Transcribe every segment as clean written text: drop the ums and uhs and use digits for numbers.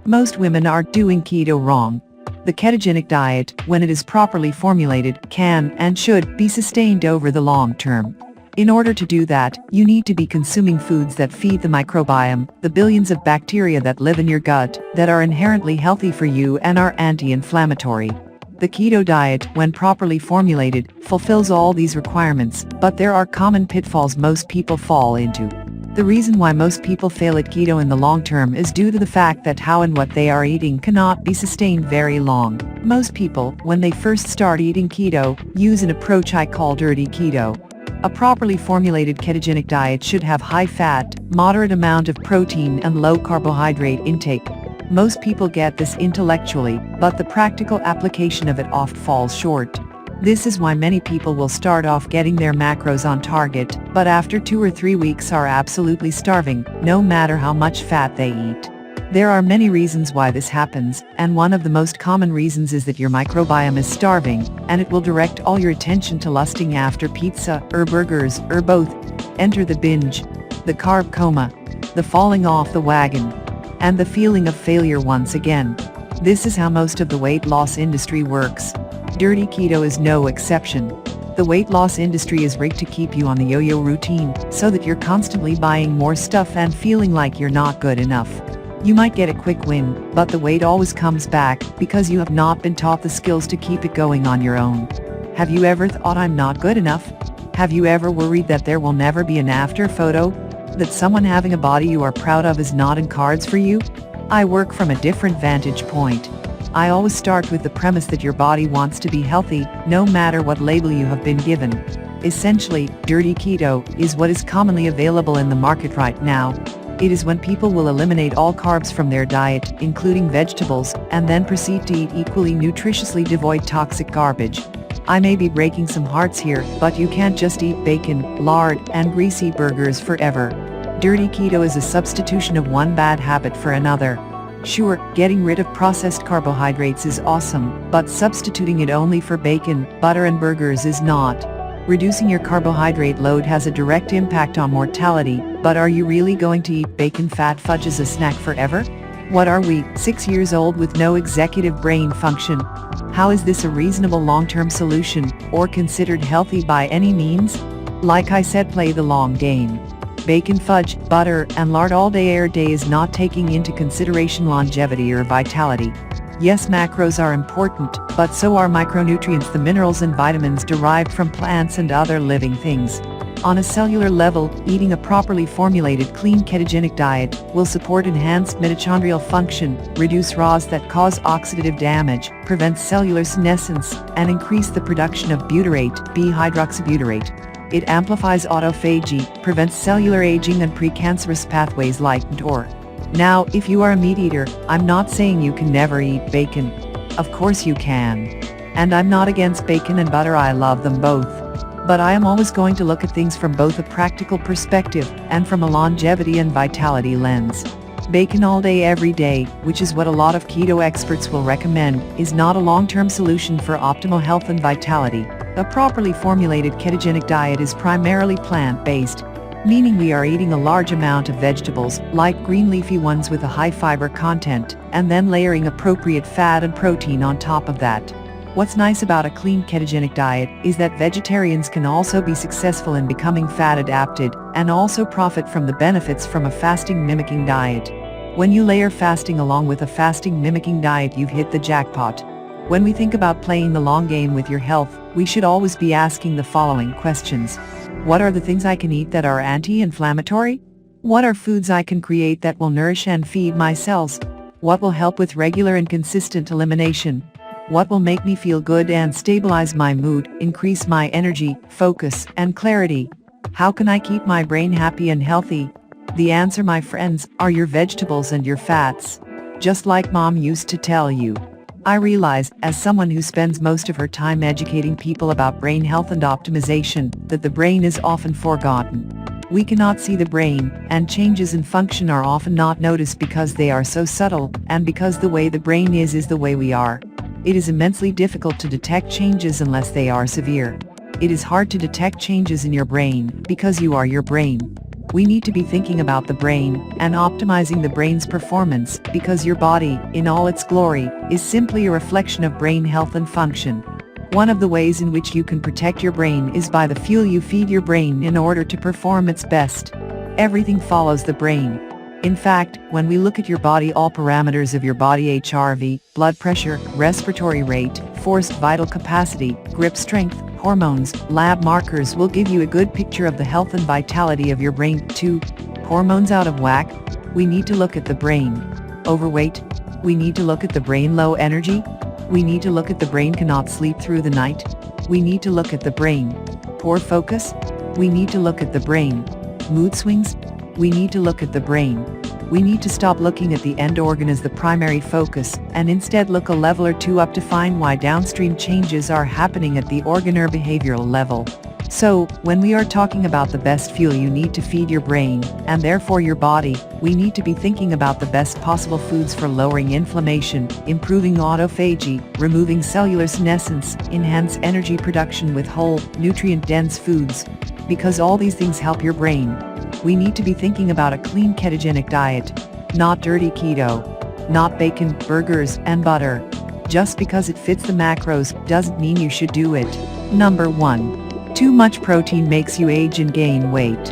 Most women are doing keto wrong. The ketogenic diet, when it is properly formulated, can and should be sustained over the long term. In order to do that, you need to be consuming foods that feed the microbiome, the billions of bacteria that live in your gut, that are inherently healthy for you and are anti-inflammatory. The keto diet, when properly formulated, fulfills all these requirements, but there are common pitfalls most people fall into. The reason why most people fail at keto in the long term is due to the fact that how and what they are eating cannot be sustained very long. Most people, when they first start eating keto, use an approach I call dirty keto. A properly formulated ketogenic diet should have high fat, moderate amount of protein and low carbohydrate intake. Most people get this intellectually, but the practical application of it oft falls short. This is why many people will start off getting their macros on target, but after 2 or 3 weeks are absolutely starving, no matter how much fat they eat. There are many reasons why this happens, and one of the most common reasons is that your microbiome is starving, and it will direct all your attention to lusting after pizza, or burgers, or both. Enter the binge, the carb coma, the falling off the wagon, and the feeling of failure once again. This is how most of the weight loss industry works. Dirty keto is no exception. The weight loss industry is rigged to keep you on the yo-yo routine, so that you're constantly buying more stuff and feeling like you're not good enough. You might get a quick win, but the weight always comes back, because you have not been taught the skills to keep it going on your own. Have you ever thought I'm not good enough? Have you ever worried that there will never be an after photo? That someone having a body you are proud of is not in cards for you? I work from a different vantage point. I always start with the premise that your body wants to be healthy, no matter what label you have been given. Essentially, dirty keto is what is commonly available in the market right now. It is when people will eliminate all carbs from their diet, including vegetables, and then proceed to eat equally nutritiously devoid toxic garbage. I may be breaking some hearts here, but you can't just eat bacon, lard, and greasy burgers forever. Dirty keto is a substitution of one bad habit for another. Sure, getting rid of processed carbohydrates is awesome, but substituting it only for bacon, butter and burgers is not. Reducing your carbohydrate load has a direct impact on mortality, but are you really going to eat bacon fat fudge as a snack forever? What are we, 6 years old with no executive brain function? How is this a reasonable long-term solution, or considered healthy by any means? Like I said, play the long game. Bacon fudge, butter, and lard all day every day is not taking into consideration longevity or vitality. Yes, macros are important, but so are micronutrients, the minerals and vitamins derived from plants and other living things. On a cellular level, eating a properly formulated clean ketogenic diet will support enhanced mitochondrial function, reduce RAS that cause oxidative damage, prevent cellular senescence, and increase the production of butyrate, B-hydroxybutyrate. It amplifies autophagy, prevents cellular aging and precancerous pathways like mTOR. Now, if you are a meat eater, I'm not saying you can never eat bacon. Of course you can. And I'm not against bacon and butter, I love them both. But I am always going to look at things from both a practical perspective and from a longevity and vitality lens. Bacon all day every day, which is what a lot of keto experts will recommend, is not a long-term solution for optimal health and vitality. A properly formulated ketogenic diet is primarily plant-based, meaning we are eating a large amount of vegetables, like green leafy ones with a high fiber content, and then layering appropriate fat and protein on top of that. What's nice about a clean ketogenic diet is that vegetarians can also be successful in becoming fat adapted, and also profit from the benefits from a fasting mimicking diet. When you layer fasting along with a fasting mimicking diet, you've hit the jackpot. When we think about playing the long game with your health, we should always be asking the following questions. What are the things I can eat that are anti-inflammatory? What are foods I can create that will nourish and feed my cells? What will help with regular and consistent elimination? What will make me feel good and stabilize my mood, increase my energy, focus, and clarity? How can I keep my brain happy and healthy? The answer, my friends, are your vegetables and your fats. Just like Mom used to tell you. I realize, as someone who spends most of her time educating people about brain health and optimization, that the brain is often forgotten. We cannot see the brain, and changes in function are often not noticed because they are so subtle, and because the way the brain is the way we are. It is immensely difficult to detect changes unless they are severe. It is hard to detect changes in your brain, because you are your brain. we need to be thinking about the brain and optimizing the brain's performance, because your body, in all its glory, is simply a reflection of brain health and function. One of the ways in which you can protect your brain is by the fuel you feed your brain in order to perform its best. Everything follows the brain. In fact, when we look at your body, all parameters of your body, HRV, blood pressure, respiratory rate, forced vital capacity, grip strength, hormones, lab markers will give you a good picture of the health and vitality of your brain. 2. Hormones out of whack? We need to look at the brain. Overweight? We need to look at the brain. Low energy? We need to look at the brain. Cannot sleep through the night? We need to look at the brain. Poor focus? We need to look at the brain. Mood swings? We need to look at the brain. We need to stop looking at the end organ as the primary focus, and instead look a level or two up to find why downstream changes are happening at the organ or behavioral level. So, when we are talking about the best fuel you need to feed your brain, and therefore your body, we need to be thinking about the best possible foods for lowering inflammation, improving autophagy, removing cellular senescence, enhance energy production with whole, nutrient-dense foods. Because all these things help your brain, we need to be thinking about a clean ketogenic diet, not dirty keto, not bacon, burgers, and butter. Just because it fits the macros doesn't mean you should do it. Number 1. Too much protein makes you age and gain weight.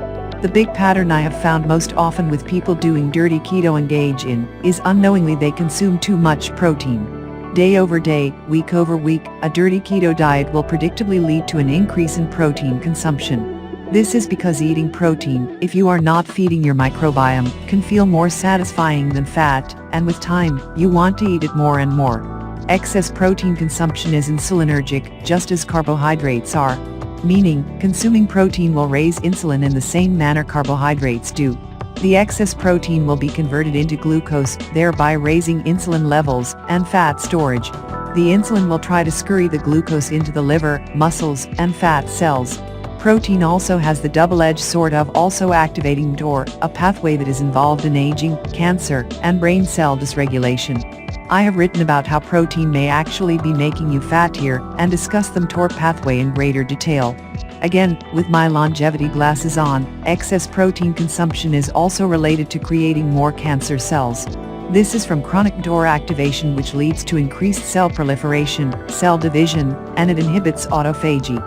The big pattern I have found most often with people doing dirty keto engage in is unknowingly they consume too much protein. Day over day, week over week, a dirty keto diet will predictably lead to an increase in protein consumption. This is because eating protein, if you are not feeding your microbiome, can feel more satisfying than fat, and with time, you want to eat it more and more. Excess protein consumption is insulinergic, just as carbohydrates are. Meaning, consuming protein will raise insulin in the same manner carbohydrates do. The excess protein will be converted into glucose, thereby raising insulin levels and fat storage. The insulin will try to scurry the glucose into the liver, muscles, and fat cells. Protein also has the double-edged sword of also activating mTOR, a pathway that is involved in aging, cancer, and brain cell dysregulation. I have written about how protein may actually be making you fattier, and discuss the mTOR pathway in greater detail. Again, with my longevity glasses on, excess protein consumption is also related to creating more cancer cells. This is from chronic mTOR activation, which leads to increased cell proliferation, cell division, and it inhibits autophagy.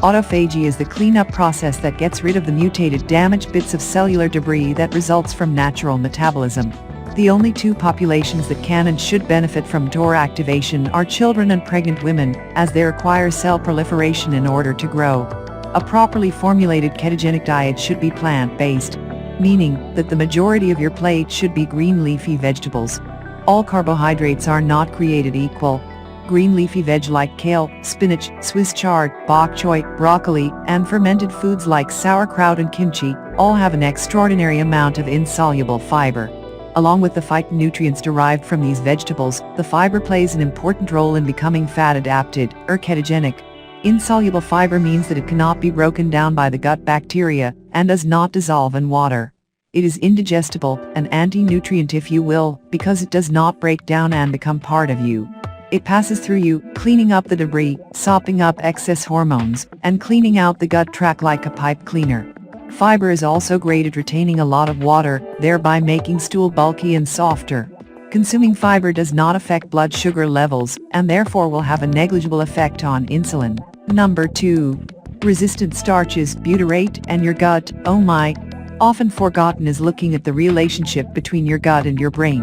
Autophagy is the cleanup process that gets rid of the mutated, damaged bits of cellular debris that results from natural metabolism. The only two populations that can and should benefit from mTOR activation are children and pregnant women, as they require cell proliferation in order to grow. A properly formulated ketogenic diet should be plant-based, meaning that the majority of your plate should be green leafy vegetables. All carbohydrates are not created equal. Green leafy veg like kale, spinach, Swiss chard, bok choy, broccoli, and fermented foods like sauerkraut and kimchi all have an extraordinary amount of insoluble fiber. Along with the phytonutrients derived from these vegetables, the fiber plays an important role in becoming fat-adapted, or ketogenic. Insoluble fiber means that it cannot be broken down by the gut bacteria, and does not dissolve in water. It is indigestible, an anti-nutrient if you will, because it does not break down and become part of you. It passes through you, cleaning up the debris, sopping up excess hormones, and cleaning out the gut tract like a pipe cleaner. Fiber is also great at retaining a lot of water, thereby making stool bulky and softer. Consuming fiber does not affect blood sugar levels, and therefore will have a negligible effect on insulin. Number 2. Resistant starches, butyrate, and your gut. Oh my! Often forgotten is looking at the relationship between your gut and your brain.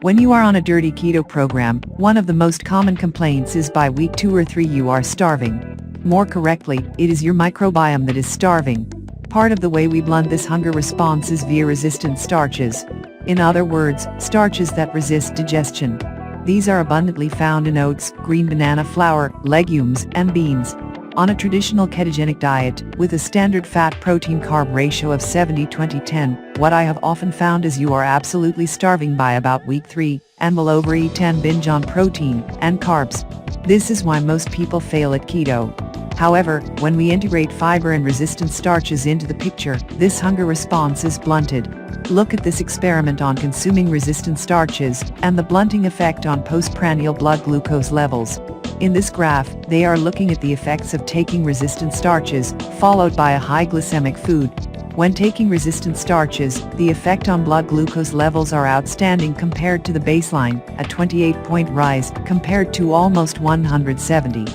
When you are on a dirty keto program, one of the most common complaints is by week 2 or 3 you are starving. More correctly, it is your microbiome that is starving. Part of the way we blunt this hunger response is via resistant starches. In other words, starches that resist digestion. These are abundantly found in oats, green banana flour, legumes, and beans. On a traditional ketogenic diet, with a standard fat-protein-carb ratio of 70-20-10, what I have often found is you are absolutely starving by about week 3, and will overeat and binge on protein and carbs. This is why most people fail at keto. However, when we integrate fiber and resistant starches into the picture, this hunger response is blunted. Look at this experiment on consuming resistant starches, and the blunting effect on postprandial blood glucose levels. In this graph, they are looking at the effects of taking resistant starches, followed by a high glycemic food. When taking resistant starches, the effect on blood glucose levels are outstanding compared to the baseline, a 28-point rise compared to almost 170.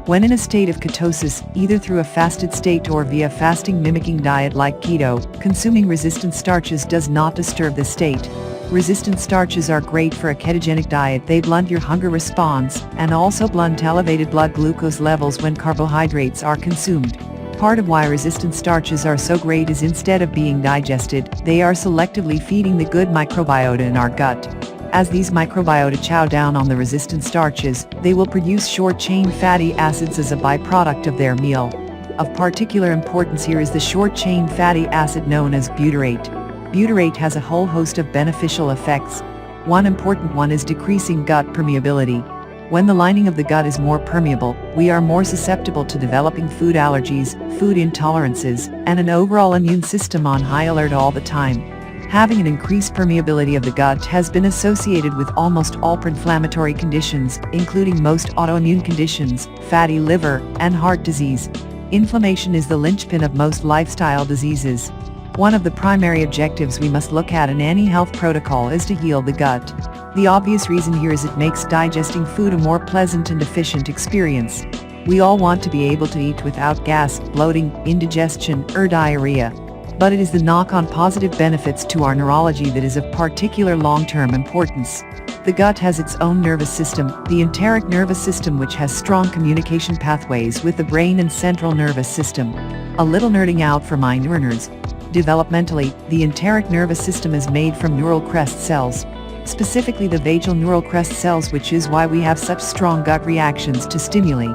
When in a state of ketosis, either through a fasted state or via fasting mimicking diet like keto, consuming resistant starches does not disturb the state. Resistant starches are great for a ketogenic diet. They blunt your hunger response and also blunt elevated blood glucose levels when carbohydrates are consumed. Part of why resistant starches are so great is instead of being digested, they are selectively feeding the good microbiota in our gut. As these microbiota chow down on the resistant starches, they will produce short-chain fatty acids as a byproduct of their meal. Of particular importance here is the short-chain fatty acid known as butyrate. Butyrate has a whole host of beneficial effects. One important one is decreasing gut permeability. When the lining of the gut is more permeable, we are more susceptible to developing food allergies, food intolerances, and an overall immune system on high alert all the time. Having an increased permeability of the gut has been associated with almost all inflammatory conditions, including most autoimmune conditions, fatty liver, and heart disease. Inflammation is the linchpin of most lifestyle diseases. One of the primary objectives we must look at in any health protocol is to heal the gut. The obvious reason here is it makes digesting food a more pleasant and efficient experience. We all want to be able to eat without gas, bloating, indigestion, or diarrhea. But it is the knock-on positive benefits to our neurology that is of particular long-term importance. The gut has its own nervous system, the enteric nervous system, which has strong communication pathways with the brain and central nervous system. A little nerding out for my nerds. Developmentally, the enteric nervous system is made from neural crest cells, specifically the vagal neural crest cells, which is why we have such strong gut reactions to stimuli.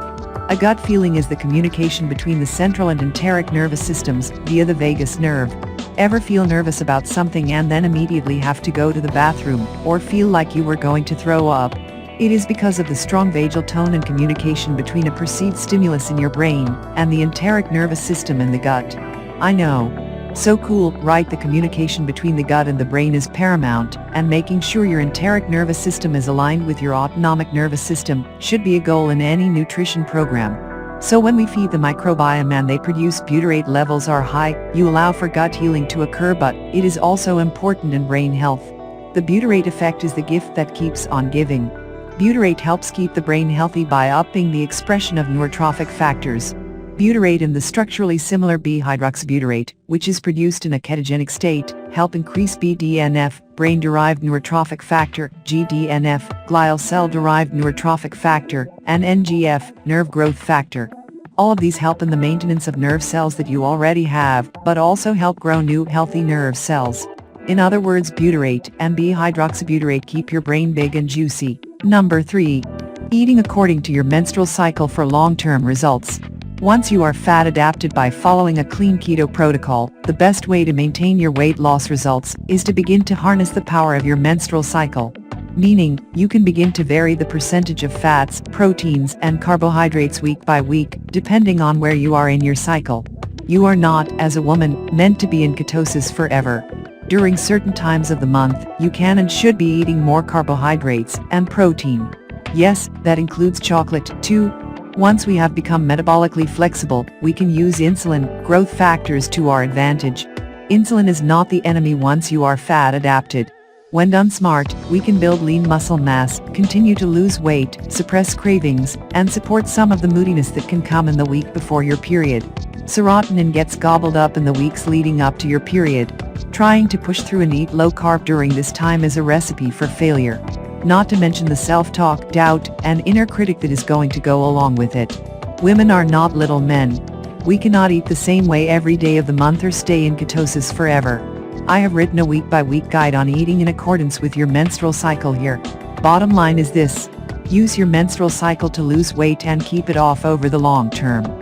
A gut feeling is the communication between the central and enteric nervous systems via the vagus nerve. Ever feel nervous about something and then immediately have to go to the bathroom, or feel like you were going to throw up? It is because of the strong vagal tone and communication between a perceived stimulus in your brain and the enteric nervous system in the gut. I know. So cool, right? The communication between the gut and the brain is paramount, and making sure your enteric nervous system is aligned with your autonomic nervous system should be a goal in any nutrition program. So when we feed the microbiome and they produce butyrate levels are high, you allow for gut healing to occur, but it is also important in brain health. The butyrate effect is the gift that keeps on giving. Butyrate helps keep the brain healthy by upping the expression of neurotrophic factors. Butyrate and the structurally similar B-hydroxybutyrate, which is produced in a ketogenic state, help increase BDNF, brain-derived neurotrophic factor, GDNF, glial cell-derived neurotrophic factor, and NGF, nerve growth factor. All of these help in the maintenance of nerve cells that you already have, but also help grow new, healthy nerve cells. In other words, butyrate and B-hydroxybutyrate keep your brain big and juicy. Number 3. Eating according to your menstrual cycle for long-term results. Once you are fat adapted by following a clean keto protocol, the best way to maintain your weight loss results is to begin to harness the power of your menstrual cycle. Meaning, you can begin to vary the percentage of fats, proteins, and carbohydrates week by week, depending on where you are in your cycle. You are not, as a woman, meant to be in ketosis forever. During certain times of the month, you can and should be eating more carbohydrates and protein. Yes, that includes chocolate, too. Once we have become metabolically flexible, we can use insulin, growth factors to our advantage. Insulin is not the enemy once you are fat adapted. When done smart, we can build lean muscle mass, continue to lose weight, suppress cravings, and support some of the moodiness that can come in the week before your period. Serotonin gets gobbled up in the weeks leading up to your period. Trying to push through and eat low carb during this time is a recipe for failure. Not to mention the self-talk, doubt, and inner critic that is going to go along with it. Women are not little men. We cannot eat the same way every day of the month or stay in ketosis forever. I have written a week-by-week guide on eating in accordance with your menstrual cycle here. Bottom line is this: use your menstrual cycle to lose weight and keep it off over the long term.